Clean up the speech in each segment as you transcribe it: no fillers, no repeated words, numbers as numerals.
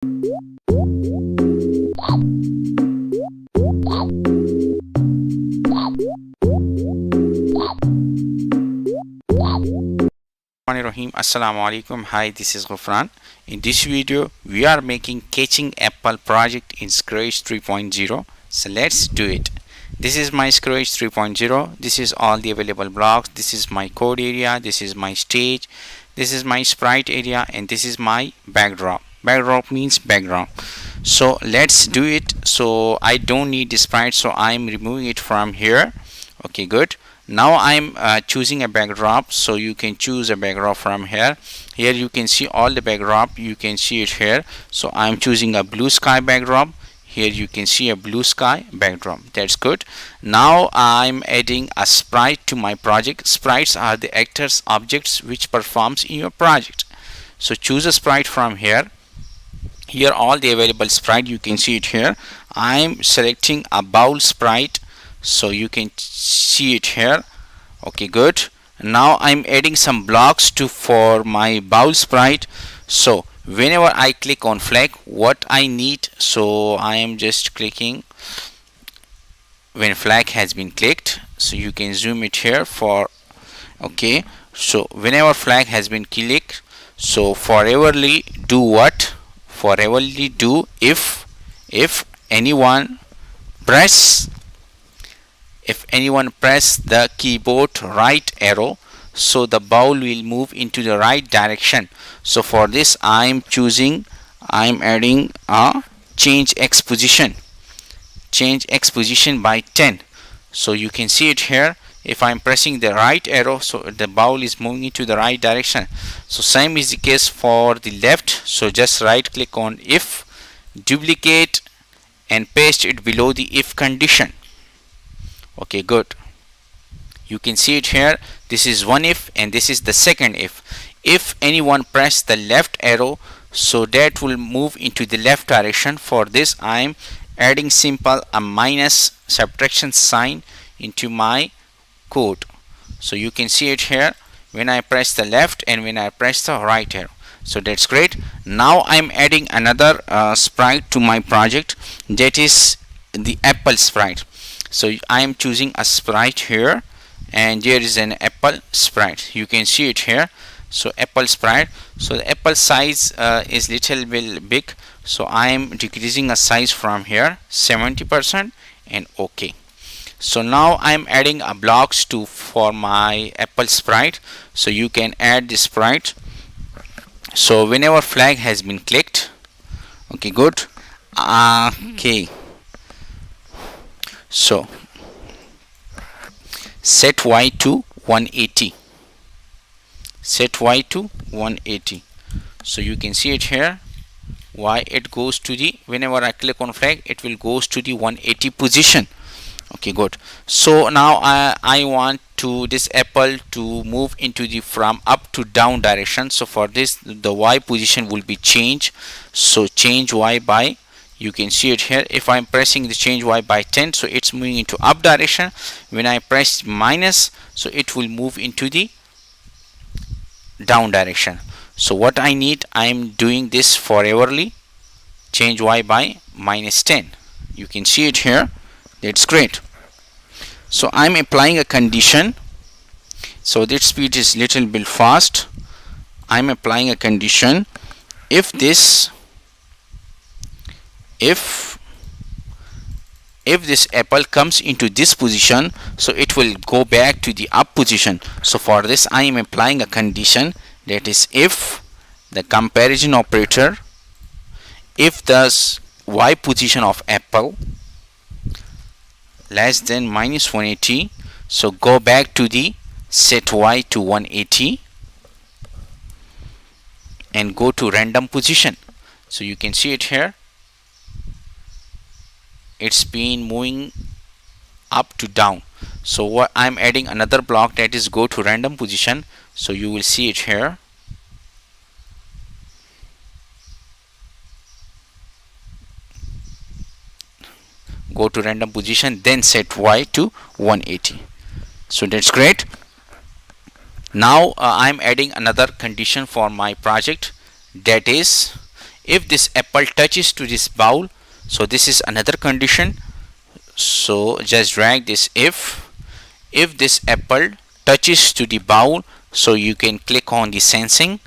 Rahim. Assalamu alaikum. Hi, this is Ghufran. In this video we are making Catching Apple project in Scratch 3.0. So let's do it. This is my Scratch 3.0. This is all the available blocks. This is my code area. This is my stage. This is my sprite area, and this is my backdrop. Backdrop means background. So let's do it. So I don't need the sprite, so I'm removing it from here. Okay, good. Now I'm choosing a backdrop, so you can choose a backdrop from here. Here you can see all the backdrop, you can see it here. So I'm choosing a blue sky backdrop. Here you can see a blue sky backdrop. That's good. Now I'm adding a sprite to my project. Sprites are the actors, objects which performs in your project. So choose a sprite from here. Here all the available sprite, you can see it here. I'm selecting a bowl sprite, so you can see it here. Okay, good. Now I'm adding some blocks for my bowl sprite. So whenever I click on flag, what I need, so I am just clicking when flag has been clicked. So you can zoom it here for, okay, so whenever flag has been clicked, so foreverly do what? Foreverly do if anyone press the keyboard right arrow, so the bowl will move into the right direction. So for this I'm adding a change X position by 10. So you can see it here. If I'm pressing the right arrow, so the bowl is moving into the right direction. So same is the case for the left. So just right click on if, duplicate and paste it below the if condition. Okay, good. You can see it here. This is one if and this is the second if. If anyone press the left arrow, so that will move into the left direction. For this I'm adding simple a minus subtraction sign into my code. So you can see it here when I press the left and when I press the right arrow. So that's great. Now I'm adding another sprite to my project, that is the apple sprite. So I am choosing a sprite here, and there is an apple sprite. You can see it here. So apple sprite. So the apple size is little bit big, so I am decreasing a size from here 70% and okay. So now I am adding a blocks for my apple sprite. So you can add the sprite. So whenever flag has been clicked, okay, good. Okay, so set Y to 180. Set Y to 180. So you can see it here. Y, it goes to the, whenever I click on flag, it will goes to the 180 position. Okay, good. So now I want this apple to move into the from up to down direction. So for this the Y position will be changed. So change Y by, you can see it here. If I'm pressing the change Y by 10, so it's moving into up direction. When I press minus, so it will move into the down direction. So what I need, I'm doing this foreverly, change Y by minus 10. You can see it here. That's great. So I'm applying a condition. So this speed is little bit fast. I'm applying a condition. If this apple comes into this position, so it will go back to the up position. So for this I am applying a condition, that is if the comparison operator, if the Y position of apple less than minus 180, so go back to the set Y to 180 and go to random position. So you can see it here. It's been moving up to down. So what I'm adding another block, that is go to random position. So you will see it here. Go to random position, then set Y to 180. So that's great. Now I'm adding another condition for my project, that is if this apple touches to this bowl, so this is another condition. So just drag this if this apple touches to the bowl, so you can click on the sensing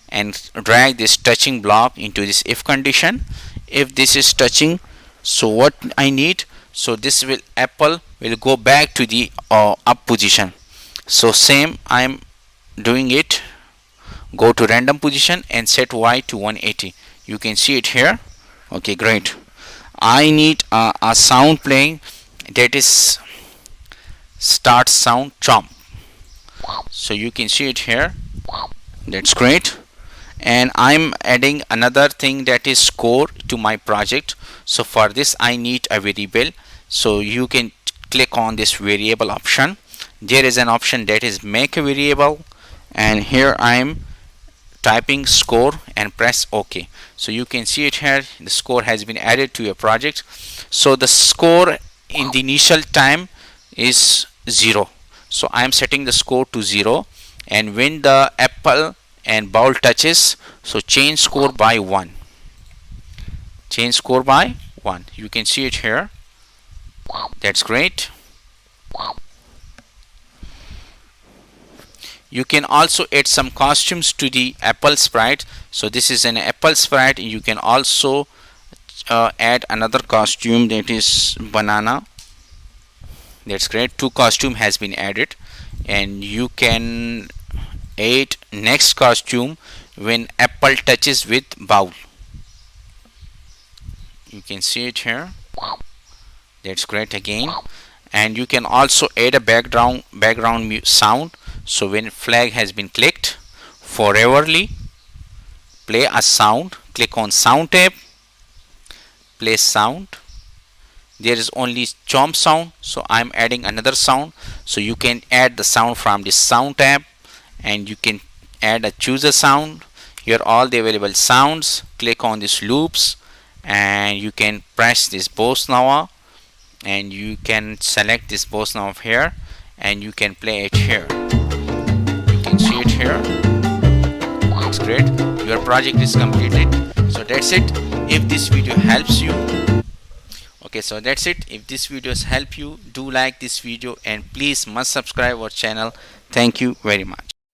and drag this touching block into this if condition. If this is touching, so what I need, so this will apple will go back to the up position. So same I am doing it. Go to random position and set Y to 180. You can see it here. Okay, great. I need a sound playing, that is start sound chomp. So you can see it here. That's great. And I'm adding another thing, that is score to my project. So for this I need a variable. So you can click on this variable option. There is an option that is make a variable, and here I'm typing score and press OK. So you can see it here, the score has been added to your project. So the score in the initial time is 0. So I am setting the score to 0, and when the apple and bowl touches, so change score by 1. Change score by 1. You can see it here. That's great. You can also add some costumes to the apple sprite. So this is an apple sprite. You can also add another costume, that is banana. That's great. 2 costume has been added, and you can add next costume when apple touches with bowl. You can see it here. That's great again. And you can also add a background sound. So when flag has been clicked, foreverly play a sound. Click on sound tab, play sound. There is only chomp sound, so I'm adding another sound. So you can add the sound from this sound tab, and you can add a choose a sound. Here all the available sounds. Click on this loops, and you can press this bossa nova, and you can select this bossa nova here, and you can play it here. You can see it here. It's great. Your project is completed. So that's it. If this video helps you, okay, so that's it. If this videos help you, do like this video, and please must subscribe our channel. Thank you very much.